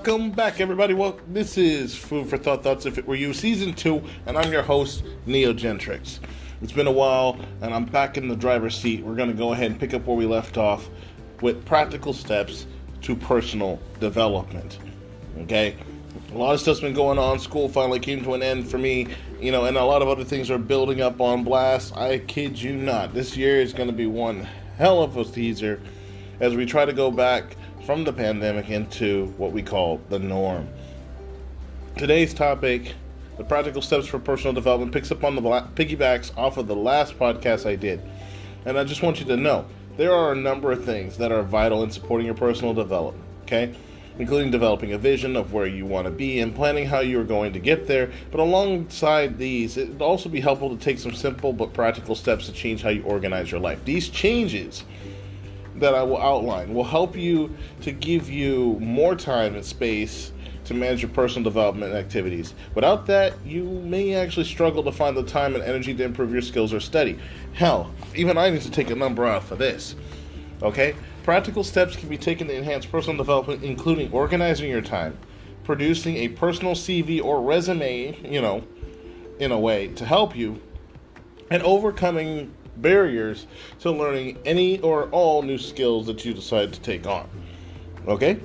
Welcome back, everybody. Well, this is Food for Thoughts If It Were You, Season 2, and I'm your host, Gentrics. It's been a while, and I'm back in the driver's seat. We're going to go ahead and pick up where we left off with practical steps to personal development. Okay? A lot of stuff's been going on. School finally came to an end for me, and a lot of other things are building up on blast. I kid you not. This year is going to be one hell of a teaser as we try to go back from the pandemic into what we call the norm. Today's topic, the practical steps for personal development, picks up on the piggybacks off of the last podcast I did. And I just want you to know, there are a number of things that are vital in supporting your personal development, okay? Including developing a vision of where you want to be and planning how you're going to get there. But alongside these, it would also be helpful to take some simple but practical steps to change how you organize your life. These changes that I will outline will help you to give you more time and space to manage your personal development activities. Without that, you may actually struggle to find the time and energy to improve your skills or study. Hell, even I need to take a number out for this. Okay? Practical steps can be taken to enhance personal development, including organizing your time, producing a personal CV or resume, in a way to help you, and overcoming barriers to learning any or all new skills that you decide to take on. Okay?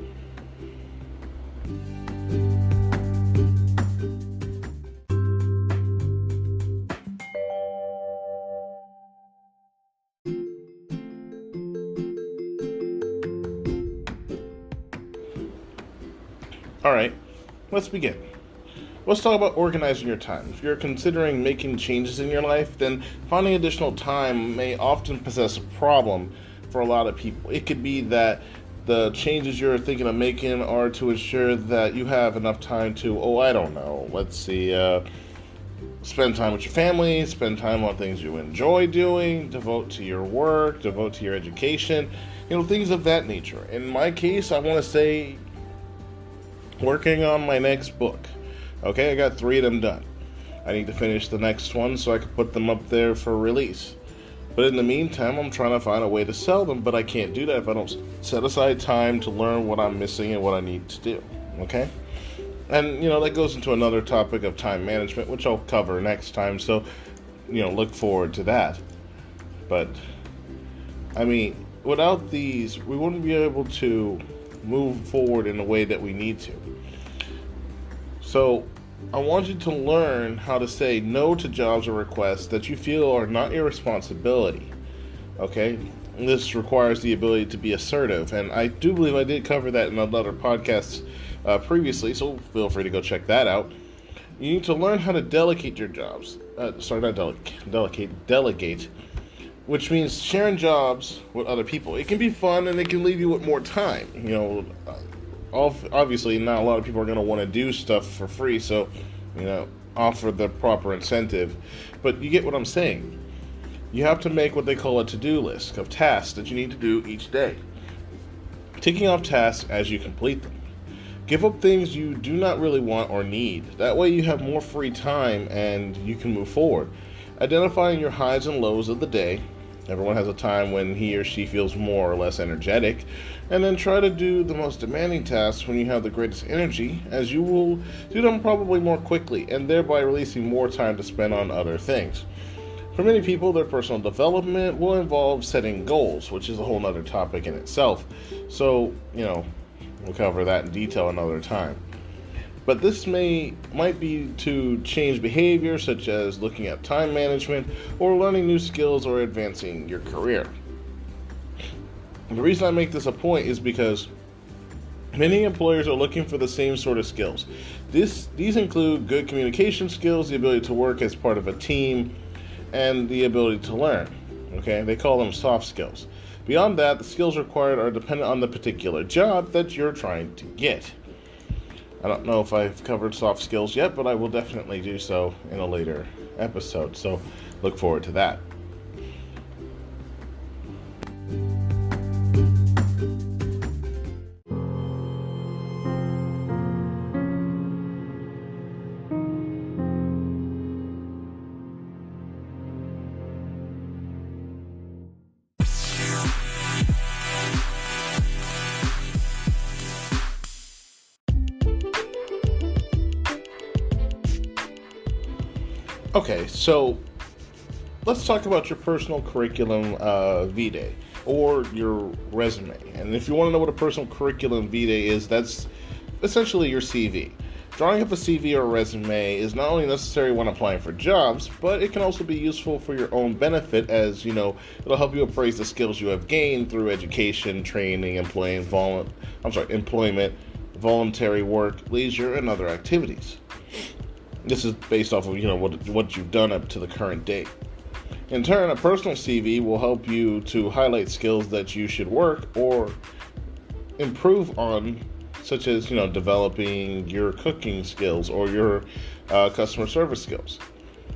Alright, let's begin. Let's talk about organizing your time. If you're considering making changes in your life, then finding additional time may often possess a problem for a lot of people. It could be that the changes you're thinking of making are to ensure that you have enough time to, spend time with your family, spend time on things you enjoy doing, devote to your work, devote to your education, things of that nature. In my case, I want to say working on my next book. Okay, I got 3 of them done. I need to finish the next one so I can put them up there for release. But in the meantime, I'm trying to find a way to sell them, but I can't do that if I don't set aside time to learn what I'm missing and what I need to do. Okay? And, that goes into another topic of time management, which I'll cover next time, so, look forward to that. But, without these, we wouldn't be able to move forward in the way that we need to. So, I want you to learn how to say no to jobs or requests that you feel are not your responsibility. Okay? And this requires the ability to be assertive, and I do believe I did cover that in another podcast previously, so feel free to go check that out. You need to learn how to delegate your jobs. Delegate, which means sharing jobs with other people. It can be fun, and it can leave you with more time. Obviously, not a lot of people are going to want to do stuff for free, so, offer the proper incentive. But you get what I'm saying. You have to make what they call a to-do list of tasks that you need to do each day. Ticking off tasks as you complete them. Give up things you do not really want or need. That way you have more free time and you can move forward. Identifying your highs and lows of the day. Everyone has a time when he or she feels more or less energetic. And then try to do the most demanding tasks when you have the greatest energy, as you will do them probably more quickly, and thereby releasing more time to spend on other things. For many people, their personal development will involve setting goals, which is a whole other topic in itself. So, we'll cover that in detail another time. But this might be to change behavior, such as looking at time management, or learning new skills, or advancing your career. The reason I make this a point is because many employers are looking for the same sort of skills. These include good communication skills, the ability to work as part of a team, and the ability to learn. Okay, they call them soft skills. Beyond that, the skills required are dependent on the particular job that you're trying to get. I don't know if I've covered soft skills yet, but I will definitely do so in a later episode, so look forward to that. Okay, so let's talk about your personal curriculum vitae or your resume. And if you want to know what a personal curriculum vitae is, that's essentially your CV. Drawing up a CV or a resume is not only necessary when applying for jobs, but it can also be useful for your own benefit, as you know, it'll help you appraise the skills you have gained through education, training, employment, voluntary work, leisure, and other activities. This is based off of what you've done up to the current date. In turn, a personal CV will help you to highlight skills that you should work or improve on, such as developing your cooking skills or your customer service skills.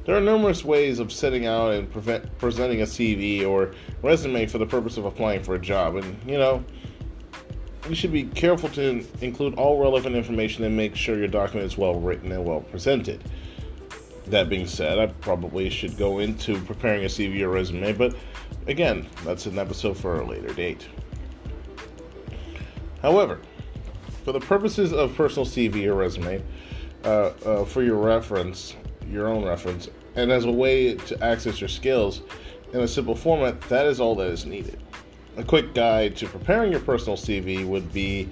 There are numerous ways of setting out and presenting a CV or resume for the purpose of applying for a job, and you should be careful to include all relevant information and make sure your document is well written and well presented. That being said, I probably should go into preparing a CV or resume, but again, that's an episode for a later date. However, for the purposes of personal CV or resume, for your own reference, and as a way to access your skills in a simple format, that is all that is needed. A quick guide to preparing your personal CV would be,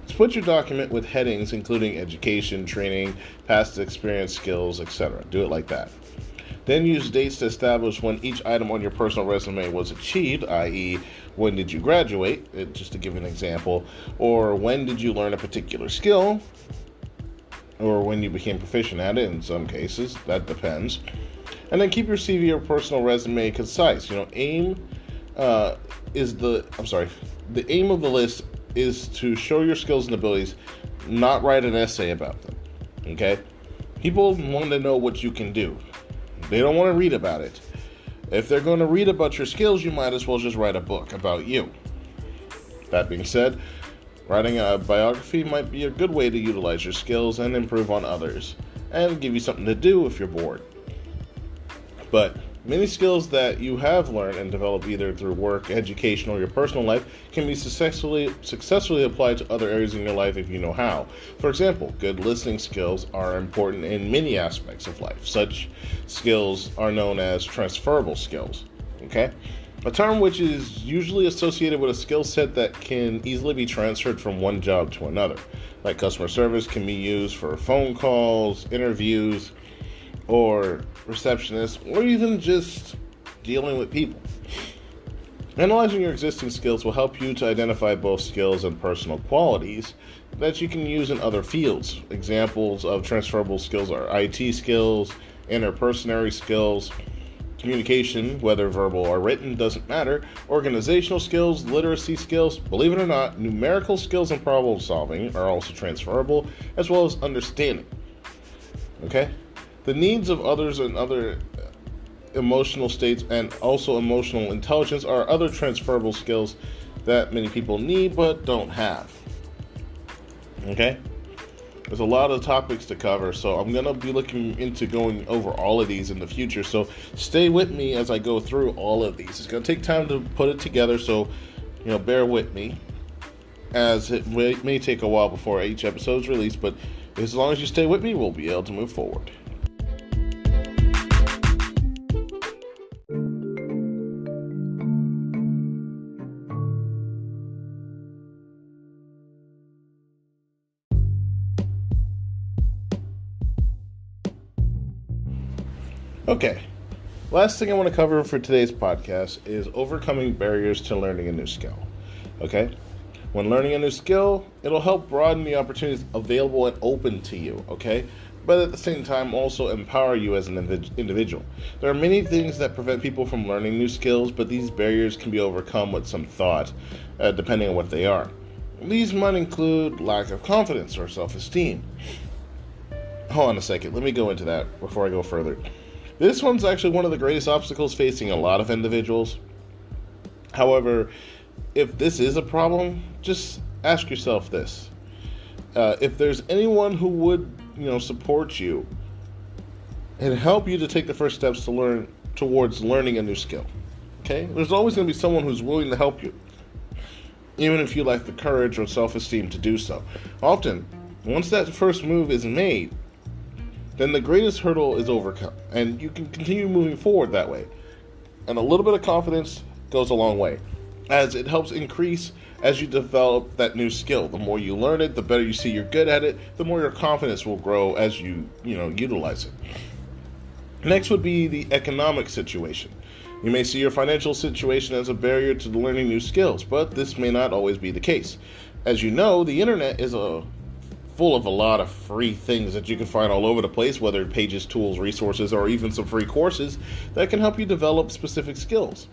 split your document with headings including education, training, past experience, skills, etc. Do it like that. Then use dates to establish when each item on your personal resume was achieved, i.e., when did you graduate, just to give an example, or when did you learn a particular skill, or when you became proficient at it in some cases, that depends. And then keep your CV or personal resume concise. The aim of the list is to show your skills and abilities, not write an essay about them. Okay? People want to know what you can do. They don't want to read about it. If they're going to read about your skills, you might as well just write a book about you. That being said, writing a biography might be a good way to utilize your skills and improve on others, and give you something to do if you're bored. But many skills that you have learned and developed either through work, education, or your personal life can be successfully applied to other areas in your life if you know how. For example, good listening skills are important in many aspects of life. Such skills are known as transferable skills. Okay? A term which is usually associated with a skill set that can easily be transferred from one job to another. Like customer service can be used for phone calls, interviews, or receptionists, or even just dealing with people. Analyzing your existing skills will help you to identify both skills and personal qualities that you can use in other fields. Examples of transferable skills are IT skills, interpersonal skills, communication, whether verbal or written, doesn't matter, organizational skills, literacy skills. Believe it or not, numerical skills and problem solving are also transferable, as well as understanding. Okay? The needs of others and other emotional states and also emotional intelligence are other transferable skills that many people need but don't have. Okay? There's a lot of topics to cover, so I'm going to be looking into going over all of these in the future, so stay with me as I go through all of these. It's going to take time to put it together, so bear with me, as it may take a while before each episode is released, but as long as you stay with me, we'll be able to move forward. Okay, last thing I want to cover for today's podcast is overcoming barriers to learning a new skill. Okay? When learning a new skill, it'll help broaden the opportunities available and open to you, okay? But at the same time, also empower you as an individual. There are many things that prevent people from learning new skills, but these barriers can be overcome with some thought, depending on what they are. These might include lack of confidence or self-esteem. Hold on a second, let me go into that before I go further. This one's actually one of the greatest obstacles facing a lot of individuals. However, if this is a problem, just ask yourself this. If there's anyone who would, support you and help you to take the first steps towards learning a new skill. Okay? There's always going to be someone who's willing to help you, even if you lack the courage or self-esteem to do so. Often, Once that first move is made, then the greatest hurdle is overcome, and you can continue moving forward that way. And a little bit of confidence goes a long way, as it helps increase as you develop that new skill. The more you learn it, the better you see you're good at it, the more your confidence will grow as you utilize it. Next would be the economic situation. You may see your financial situation as a barrier to learning new skills, but this may not always be the case. As you know, the internet is full of a lot of free things that you can find all over the place, whether pages, tools, resources, or even some free courses that can help you develop specific skills.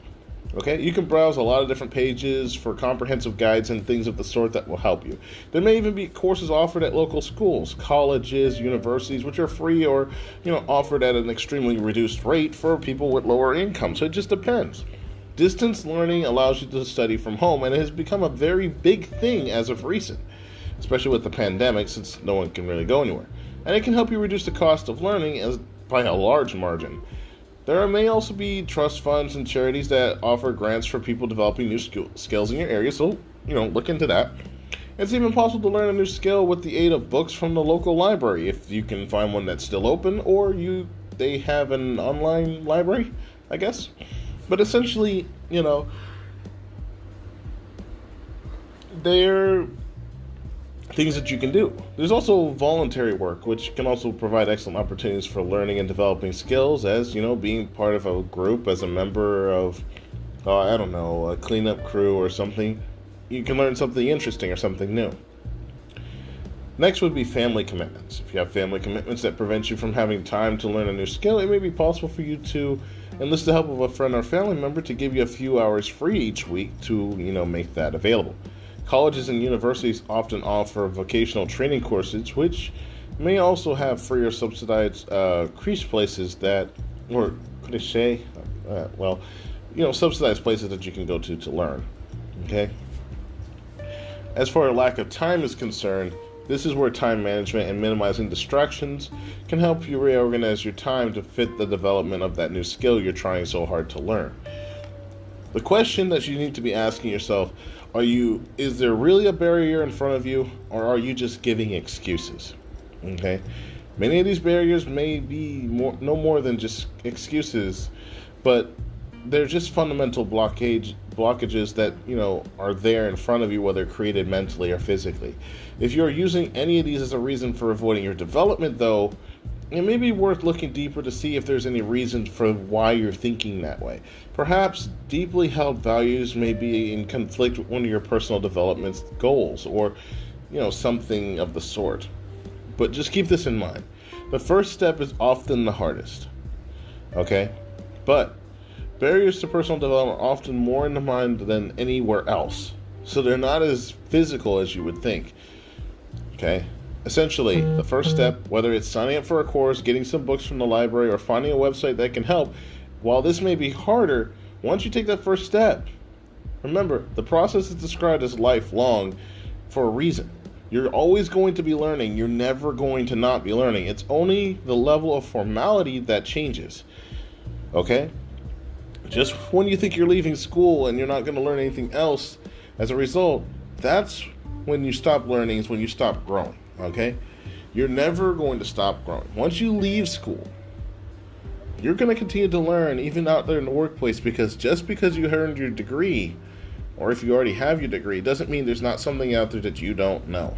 Okay, you can browse a lot of different pages for comprehensive guides and things of the sort that will help you. There may even be courses offered at local schools, colleges, universities, which are free or, offered at an extremely reduced rate for people with lower income. So it just depends. Distance learning allows you to study from home, and it has become a very big thing as of recent, especially with the pandemic, since no one can really go anywhere. And it can help you reduce the cost of learning by a large margin. There may also be trust funds and charities that offer grants for people developing new skills in your area, so, look into that. It's even possible to learn a new skill with the aid of books from the local library, if you can find one that's still open, or they have an online library, I guess. But essentially, they're things that you can do. There's also voluntary work, which can also provide excellent opportunities for learning and developing skills, as, being part of a group, as a member of, a cleanup crew or something. You can learn something interesting or something new. Next would be family commitments. If you have family commitments that prevent you from having time to learn a new skill, it may be possible for you to enlist the help of a friend or family member to give you a few hours free each week to, make that available. Colleges and universities often offer vocational training courses, which may also have free or subsidized creche places subsidized places that you can go to learn. Okay. As far as lack of time is concerned, this is where time management and minimizing distractions can help you reorganize your time to fit the development of that new skill you're trying so hard to learn. The question that you need to be asking yourself, is there really a barrier in front of you, or are you just giving excuses? Okay? Many of these barriers may be no more than just excuses, but they're just fundamental blockages that, are there in front of you, whether created mentally or physically. If you're using any of these as a reason for avoiding your development, though, it may be worth looking deeper to see if there's any reason for why you're thinking that way. Perhaps deeply held values may be in conflict with one of your personal development goals, or, something of the sort. But just keep this in mind. The first step is often the hardest. Okay? But barriers to personal development are often more in the mind than anywhere else. So they're not as physical as you would think. Okay? Essentially, the first step, whether it's signing up for a course, getting some books from the library, or finding a website that can help, while this may be harder, once you take that first step, remember, the process is described as lifelong for a reason. You're always going to be learning. You're never going to not be learning. It's only the level of formality that changes. Okay? Just when you think you're leaving school and you're not going to learn anything else as a result, that's when you stop learning, is when you stop growing. Okay? You're never going to stop growing. Once you leave school, you're going to continue to learn even out there in the workplace, because just because you earned your degree, or if you already have your degree, doesn't mean there's not something out there that you don't know.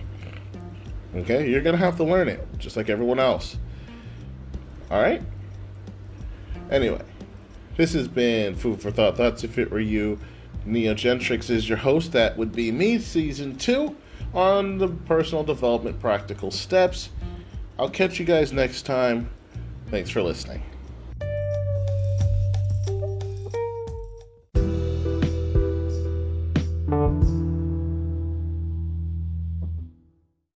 Okay? You're going to have to learn it, just like everyone else. Alright? Anyway, this has been Food for Thought. Thoughts if it were you. Gentrics is your host. That would be me, Season 2. On the personal development practical steps. I'll catch you guys next time. Thanks for listening.